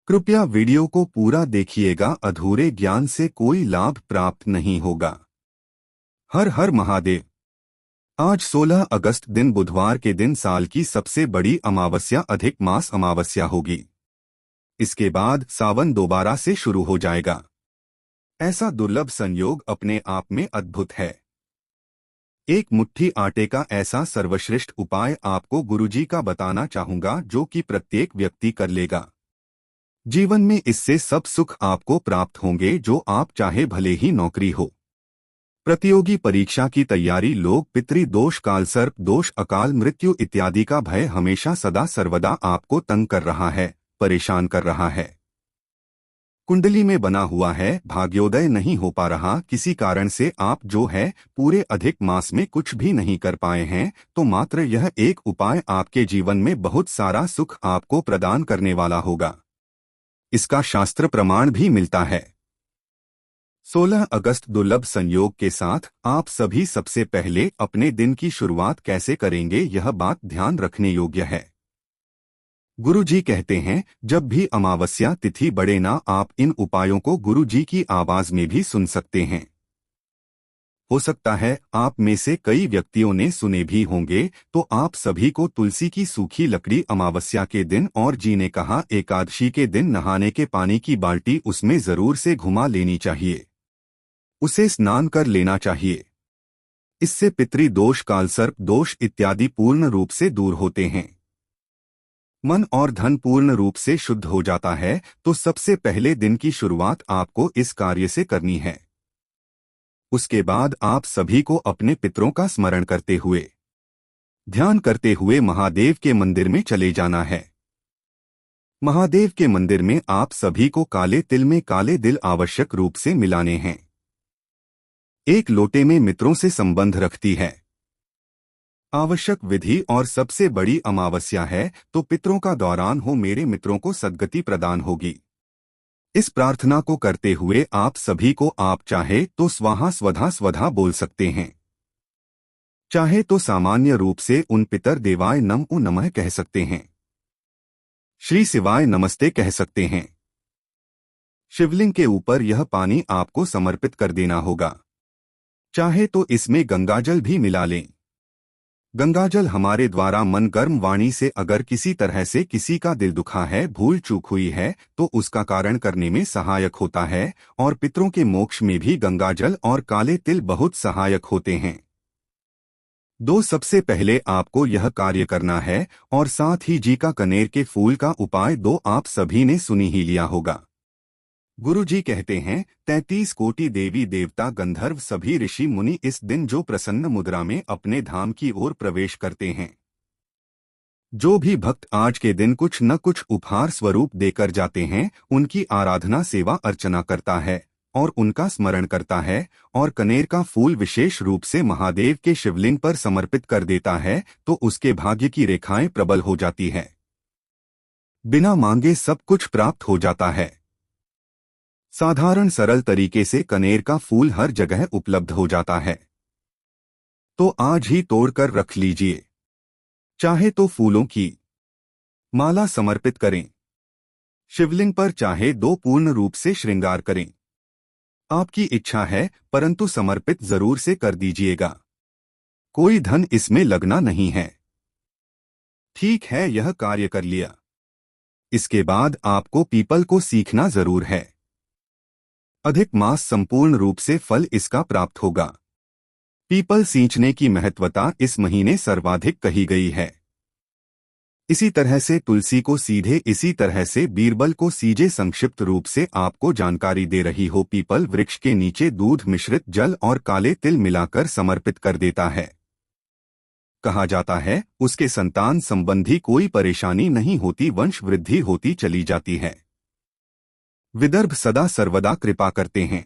कृपया वीडियो को पूरा देखिएगा, अधूरे ज्ञान से कोई लाभ प्राप्त नहीं होगा। हर हर महादेव। आज 16 अगस्त दिन बुधवार के दिन साल की सबसे बड़ी अमावस्या अधिक मास अमावस्या होगी। इसके बाद सावन दोबारा से शुरू हो जाएगा। ऐसा दुर्लभ संयोग अपने आप में अद्भुत है। एक मुट्ठी आटे का ऐसा सर्वश्रेष्ठ उपाय आपको गुरुजी का बताना चाहूंगा, जो कि प्रत्येक व्यक्ति कर लेगा। जीवन में इससे सब सुख आपको प्राप्त होंगे जो आप चाहे, भले ही नौकरी हो, प्रतियोगी परीक्षा की तैयारी, लोग पितृदोष, कालसर्प दोष, अकाल मृत्यु इत्यादि का भय हमेशा सदा सर्वदा आपको तंग कर रहा है, परेशान कर रहा है। कुंडली में बना हुआ है, भाग्योदय नहीं हो पा रहा, किसी कारण से आप जो है पूरे अधिक मास में कुछ भी नहीं कर पाए हैं, तो मात्र यह एक उपाय आपके जीवन में बहुत सारा सुख आपको प्रदान करने वाला होगा। इसका शास्त्र प्रमाण भी मिलता है। 16 अगस्त दुर्लभ संयोग के साथ आप सभी सबसे पहले अपने दिन की शुरुआत कैसे करेंगे, यह बात ध्यान रखने योग्य है। गुरुजी कहते हैं, जब भी अमावस्या तिथि बढ़े ना, आप इन उपायों को गुरुजी की आवाज में भी सुन सकते हैं। हो सकता है आप में से कई व्यक्तियों ने सुने भी होंगे, तो आप सभी को तुलसी की सूखी लकड़ी अमावस्या के दिन और जी ने कहा एकादशी के दिन नहाने के पानी की बाल्टी उसमें जरूर से घुमा लेनी चाहिए, उसे स्नान कर लेना चाहिए। इससे पितृदोष, कालसर्प दोष इत्यादि पूर्ण रूप से दूर होते हैं। मन और धन पूर्ण रूप से शुद्ध हो जाता है। तो सबसे पहले दिन की शुरुआत आपको इस कार्य से करनी है। उसके बाद आप सभी को अपने पितरों का स्मरण करते हुए, ध्यान करते हुए महादेव के मंदिर में चले जाना है। महादेव के मंदिर में आप सभी को काले तिल में काले दिल आवश्यक रूप से मिलाने हैं। एक लोटे में मित्रों से संबंध रखती है आवश्यक विधि, और सबसे बड़ी अमावस्या है तो पितरों का दौरान हो, मेरे मित्रों को सद्गति प्रदान होगी। इस प्रार्थना को करते हुए आप सभी को, आप चाहे तो स्वाहा स्वधा स्वधा बोल सकते हैं, चाहे तो सामान्य रूप से उन पितर देवाय नमो नमः कह सकते हैं, श्री शिवाय नमस्ते कह सकते हैं। शिवलिंग के ऊपर यह पानी आपको समर्पित कर देना होगा। चाहे तो इसमें गंगाजल भी मिला लें। गंगाजल हमारे द्वारा मन गर्म वाणी से अगर किसी तरह से किसी का दिल दुखा है, भूल चूक हुई है, तो उसका कारण करने में सहायक होता है, और पितरों के मोक्ष में भी गंगाजल और काले तिल बहुत सहायक होते हैं। सबसे पहले आपको यह कार्य करना है, और साथ ही जी का कनेर के फूल का उपाय आप सभी ने सुनी ही लिया होगा। गुरुजी कहते हैं, 33 कोटि देवी देवता गंधर्व सभी ऋषि मुनि इस दिन जो प्रसन्न मुद्रा में अपने धाम की ओर प्रवेश करते हैं, जो भी भक्त आज के दिन कुछ न कुछ उपहार स्वरूप देकर जाते हैं, उनकी आराधना सेवा अर्चना करता है और उनका स्मरण करता है, और कनेर का फूल विशेष रूप से महादेव के शिवलिंग पर समर्पित कर देता है, तो उसके भाग्य की रेखाएं प्रबल हो जाती है। बिना मांगे सब कुछ प्राप्त हो जाता है। साधारण सरल तरीके से कनेर का फूल हर जगह उपलब्ध हो जाता है, तो आज ही तोड़कर रख लीजिए। चाहे तो फूलों की माला समर्पित करें, शिवलिंग पर चाहे 2 पूर्ण रूप से श्रृंगार करें, आपकी इच्छा है, परंतु समर्पित जरूर से कर दीजिएगा। कोई धन इसमें लगना नहीं है। ठीक है, यह कार्य कर लिया। इसके बाद आपको पीपल को सीखना जरूर है। अधिक मास संपूर्ण रूप से फल इसका प्राप्त होगा। पीपल सींचने की महत्वता इस महीने सर्वाधिक कही गई है। इसी तरह से तुलसी को सीधे, इसी तरह से बीरबल को सीजे, संक्षिप्त रूप से आपको जानकारी दे रही हो। पीपल वृक्ष के नीचे दूध मिश्रित जल और काले तिल मिलाकर समर्पित कर देता है। कहा जाता है उसके संतान संबंधी कोई परेशानी नहीं होती, वंश वृद्धि होती चली जाती है। विदर्भ सदा सर्वदा कृपा करते हैं।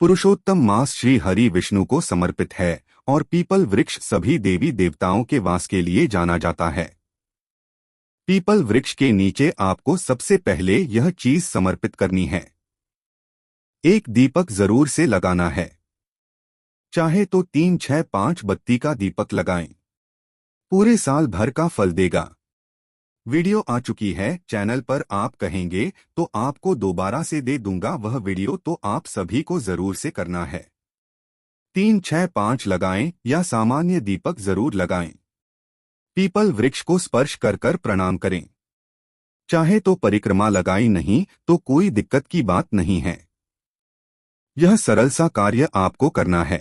पुरुषोत्तम मास श्री हरि विष्णु को समर्पित है, और पीपल वृक्ष सभी देवी देवताओं के वास के लिए जाना जाता है। पीपल वृक्ष के नीचे आपको सबसे पहले यह चीज समर्पित करनी है। एक दीपक जरूर से लगाना है, चाहे तो 3, 6, 5 बत्ती का दीपक लगाएं, पूरे साल भर का फल देगा। वीडियो आ चुकी है चैनल पर, आप कहेंगे तो आपको दोबारा से दे दूंगा वह वीडियो, तो आप सभी को जरूर से करना है। 3 6 5 लगाएं या सामान्य दीपक जरूर लगाएं। पीपल वृक्ष को स्पर्श कर कर प्रणाम करें। चाहे तो परिक्रमा लगाई, नहीं तो कोई दिक्कत की बात नहीं है। यह सरल सा कार्य आपको करना है।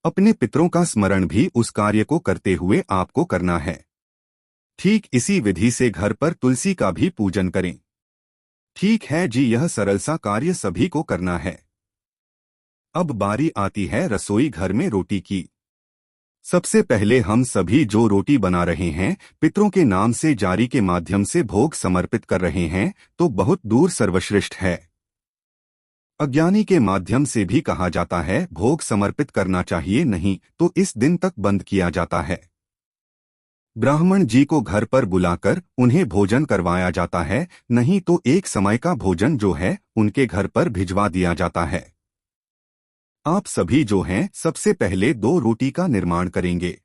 अपने पितरों का स्मरण भी उस कार्य को करते हुए आपको करना है। ठीक इसी विधि से घर पर तुलसी का भी पूजन करें। ठीक है जी, यह सरल सा कार्य सभी को करना है। अब बारी आती है रसोई घर में रोटी की। सबसे पहले हम सभी जो रोटी बना रहे हैं, पितरों के नाम से जारी के माध्यम से भोग समर्पित कर रहे हैं, तो बहुत दूर सर्वश्रेष्ठ है। अज्ञानी के माध्यम से भी कहा जाता है भोग समर्पित करना चाहिए, नहीं तो इस दिन तक बंद किया जाता है। ब्राह्मण जी को घर पर बुलाकर उन्हें भोजन करवाया जाता है, नहीं तो एक समय का भोजन जो है उनके घर पर भिजवा दिया जाता है। आप सभी जो हैं सबसे पहले 2 रोटी का निर्माण करेंगे।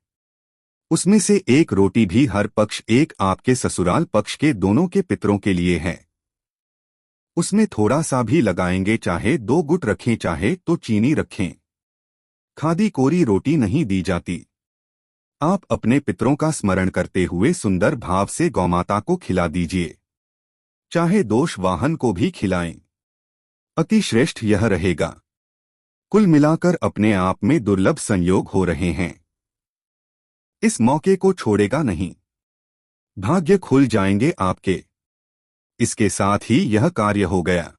उसमें से एक रोटी भी हर पक्ष, एक आपके ससुराल पक्ष के दोनों के पितरों के लिए है। उसमें थोड़ा सा भी लगाएंगे, चाहे 2 गुट रखें चाहे तो चीनी रखें। खादी कोरी रोटी नहीं दी जाती। आप अपने पितरों का स्मरण करते हुए सुंदर भाव से गौमाता को खिला दीजिए। चाहे दोष वाहन को भी खिलाएं, अति श्रेष्ठ यह रहेगा। कुल मिलाकर अपने आप में दुर्लभ संयोग हो रहे हैं। इस मौके को छोड़ेगा नहीं, भाग्य खुल जाएंगे आपके। इसके साथ ही यह कार्य हो गया।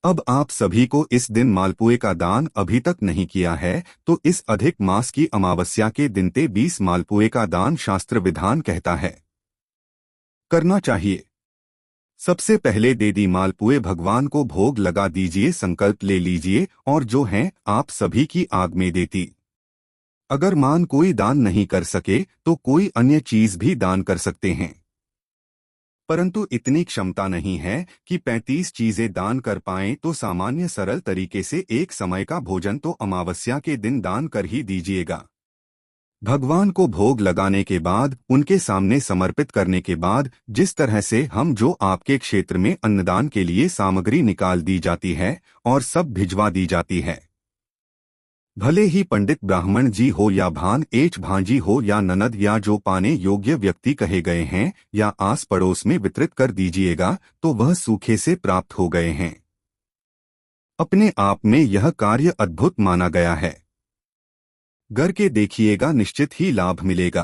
अब आप सभी को इस दिन मालपुए का दान अभी तक नहीं किया है, तो इस अधिक मास की अमावस्या के दिन 20 मालपुए का दान शास्त्र विधान कहता है करना चाहिए। सबसे पहले दे दी मालपुए भगवान को भोग लगा दीजिए, संकल्प ले लीजिए और जो है आप सभी की आग में देती। अगर मान कोई दान नहीं कर सके तो कोई अन्य चीज भी दान कर सकते हैं, परंतु इतनी क्षमता नहीं है कि 35 चीजें दान कर पाएं, तो सामान्य सरल तरीके से एक समय का भोजन तो अमावस्या के दिन दान कर ही दीजिएगा। भगवान को भोग लगाने के बाद, उनके सामने समर्पित करने के बाद, जिस तरह से हम जो आपके क्षेत्र में अन्नदान के लिए सामग्री निकाल दी जाती है और सब भिजवा दी जाती है, भले ही पंडित ब्राह्मण जी हो या भान एच भांजी हो या ननद या जो पाने योग्य व्यक्ति कहे गए हैं, या आस पड़ोस में वितरित कर दीजिएगा, तो वह सूखे से प्राप्त हो गए हैं। अपने आप में यह कार्य अद्भुत माना गया है। घर के देखिएगा, निश्चित ही लाभ मिलेगा।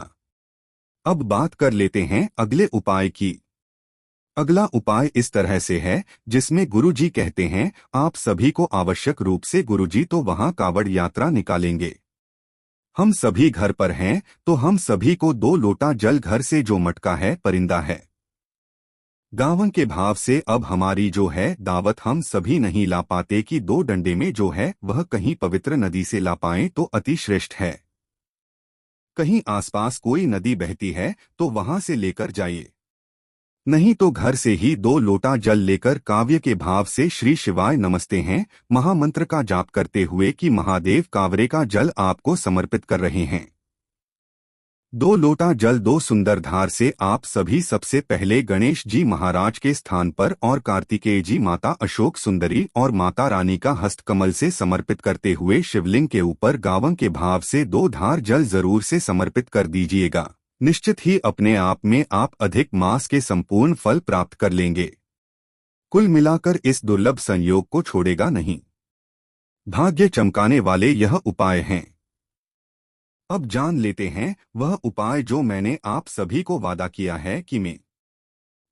अब बात कर लेते हैं अगले उपाय की। अगला उपाय इस तरह से है, जिसमें गुरुजी कहते हैं आप सभी को आवश्यक रूप से, गुरुजी तो वहां कावड़ यात्रा निकालेंगे। हम सभी घर पर हैं तो हम सभी को 2 लोटा जल, घर से जो मटका है परिंदा है, गावन के भाव से अब हमारी जो है दावत हम सभी नहीं ला पाते कि 2 डंडे में जो है वह कहीं पवित्र नदी से ला पाएं तो अति श्रेष्ठ है। कहीं आसपास कोई नदी बहती है तो वहां से लेकर जाइए, नहीं तो घर से ही 2 लोटा जल लेकर काव्य के भाव से श्री शिवाय नमस्ते हैं महामंत्र का जाप करते हुए कि महादेव कावरे का जल आपको समर्पित कर रहे हैं। 2 लोटा जल 2 सुंदर धार से आप सभी सबसे पहले गणेश जी महाराज के स्थान पर और कार्तिकेय जी, माता अशोक सुंदरी और माता रानी का हस्तकमल से समर्पित करते हुए शिवलिंग के ऊपर गावं के भाव से 2 धार जल जरूर से समर्पित कर दीजिएगा। निश्चित ही अपने आप में आप अधिक मास के संपूर्ण फल प्राप्त कर लेंगे। कुल मिलाकर इस दुर्लभ संयोग को छोड़ेगा नहीं। भाग्य चमकाने वाले यह उपाय हैं। अब जान लेते हैं वह उपाय जो मैंने आप सभी को वादा किया है कि मैं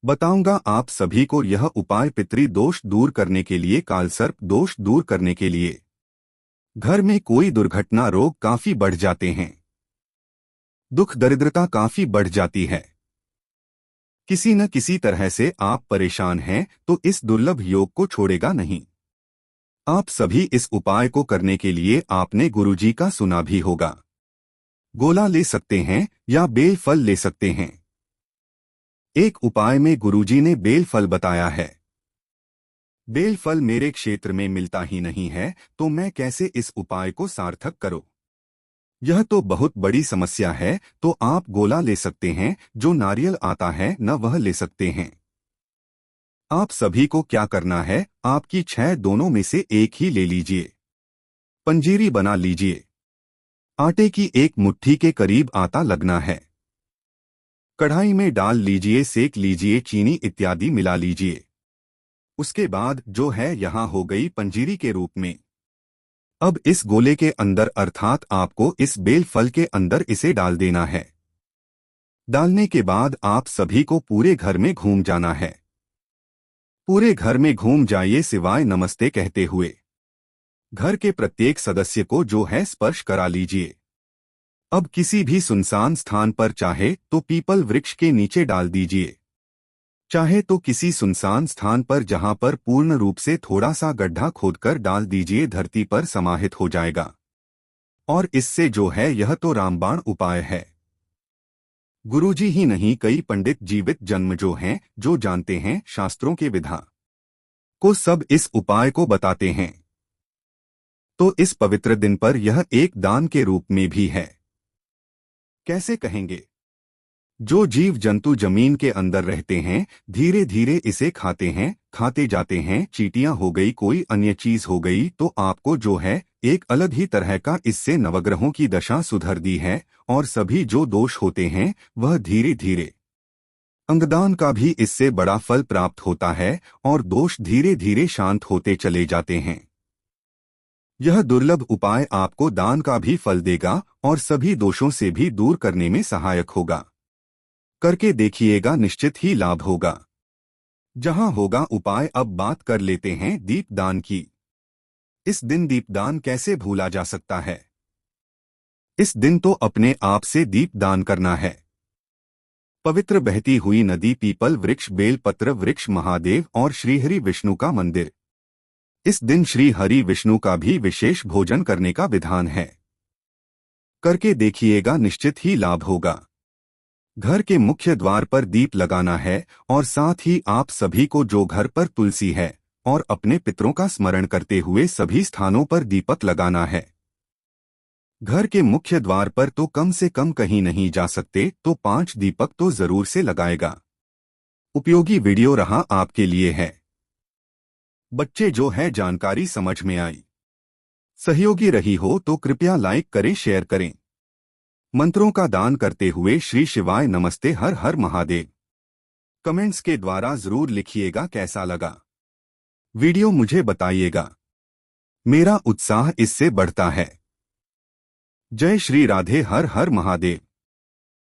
बताऊंगा। आप सभी को यह उपाय पितृ दोष दूर करने के लिए, कालसर्प दोष दूर करने के लिए, घर में कोई दुर्घटना, रोग काफी बढ़ जाते हैं, दुख दरिद्रता काफी बढ़ जाती है, किसी न किसी तरह से आप परेशान हैं, तो इस दुर्लभ योग को छोड़ेगा नहीं। आप सभी इस उपाय को करने के लिए आपने गुरुजी का सुना भी होगा। गोला ले सकते हैं या बेल फल ले सकते हैं। एक उपाय में गुरुजी ने बेल फल बताया है। बेल फल मेरे क्षेत्र में मिलता ही नहीं है, तो मैं कैसे इस उपाय को सार्थक करूं। यह तो बहुत बड़ी समस्या है, तो आप गोला ले सकते हैं, जो नारियल आता है न वह ले सकते हैं। आप सभी को क्या करना है, आपकी 6 दोनों में से एक ही ले लीजिए। पंजीरी बना लीजिए। आटे की एक मुट्ठी के करीब आटा लगना है। कढ़ाई में डाल लीजिए, सेक लीजिए, चीनी इत्यादि मिला लीजिए। उसके बाद जो है यहाँ हो गई पंजीरी के रूप में। अब इस गोले के अंदर अर्थात आपको इस बेल फल के अंदर इसे डाल देना है। डालने के बाद आप सभी को पूरे घर में घूम जाना है। पूरे घर में घूम जाइए सिवाय नमस्ते कहते हुए। घर के प्रत्येक सदस्य को जो है स्पर्श करा लीजिए। अब किसी भी सुनसान स्थान पर चाहे तो पीपल वृक्ष के नीचे डाल दीजिए, चाहे तो किसी सुनसान स्थान पर जहां पर पूर्ण रूप से थोड़ा सा गड्ढा खोदकर डाल दीजिए, धरती पर समाहित हो जाएगा। और इससे जो है यह तो रामबाण उपाय है। गुरुजी ही नहीं, कई पंडित जीवित जन्म जो हैं, जो जानते हैं शास्त्रों के विधा को, सब इस उपाय को बताते हैं। तो इस पवित्र दिन पर यह एक दान के रूप में भी है। कैसे कहेंगे? जो जीव जंतु जमीन के अंदर रहते हैं, धीरे धीरे इसे खाते हैं, खाते जाते हैं। चींटियां हो गई, कोई अन्य चीज हो गई, तो आपको जो है एक अलग ही तरह का इससे नवग्रहों की दशा सुधर दी है। और सभी जो दोष होते हैं वह धीरे धीरे, अंगदान का भी इससे बड़ा फल प्राप्त होता है और दोष धीरे धीरे शांत होते चले जाते हैं। यह दुर्लभ उपाय आपको दान का भी फल देगा और सभी दोषों से भी दूर करने में सहायक होगा। करके देखिएगा, निश्चित ही लाभ होगा। जहां होगा उपाय, अब बात कर लेते हैं दीपदान की। इस दिन दीपदान कैसे भूला जा सकता है? इस दिन तो अपने आप से दीपदान करना है। पवित्र बहती हुई नदी, पीपल वृक्ष, बेलपत्र वृक्ष, महादेव और श्रीहरि विष्णु का मंदिर। इस दिन श्री हरि विष्णु का भी विशेष भोजन करने का विधान है। करके देखिएगा, निश्चित ही लाभ होगा। घर के मुख्य द्वार पर दीप लगाना है और साथ ही आप सभी को जो घर पर तुलसी है और अपने पितरों का स्मरण करते हुए सभी स्थानों पर दीपक लगाना है। घर के मुख्य द्वार पर तो कम से कम कहीं नहीं जा सकते, तो 5 दीपक तो जरूर से लगाएगा। उपयोगी वीडियो रहा आपके लिए है। बच्चे जो है जानकारी समझ में आई, सहयोगी रही हो तो कृपया लाइक करें, शेयर करें। मंत्रों का दान करते हुए श्री शिवाय नमस्ते, हर हर महादेव कमेंट्स के द्वारा जरूर लिखिएगा कैसा लगा वीडियो, मुझे बताइएगा। मेरा उत्साह इससे बढ़ता है। जय श्री राधे, हर हर महादेव।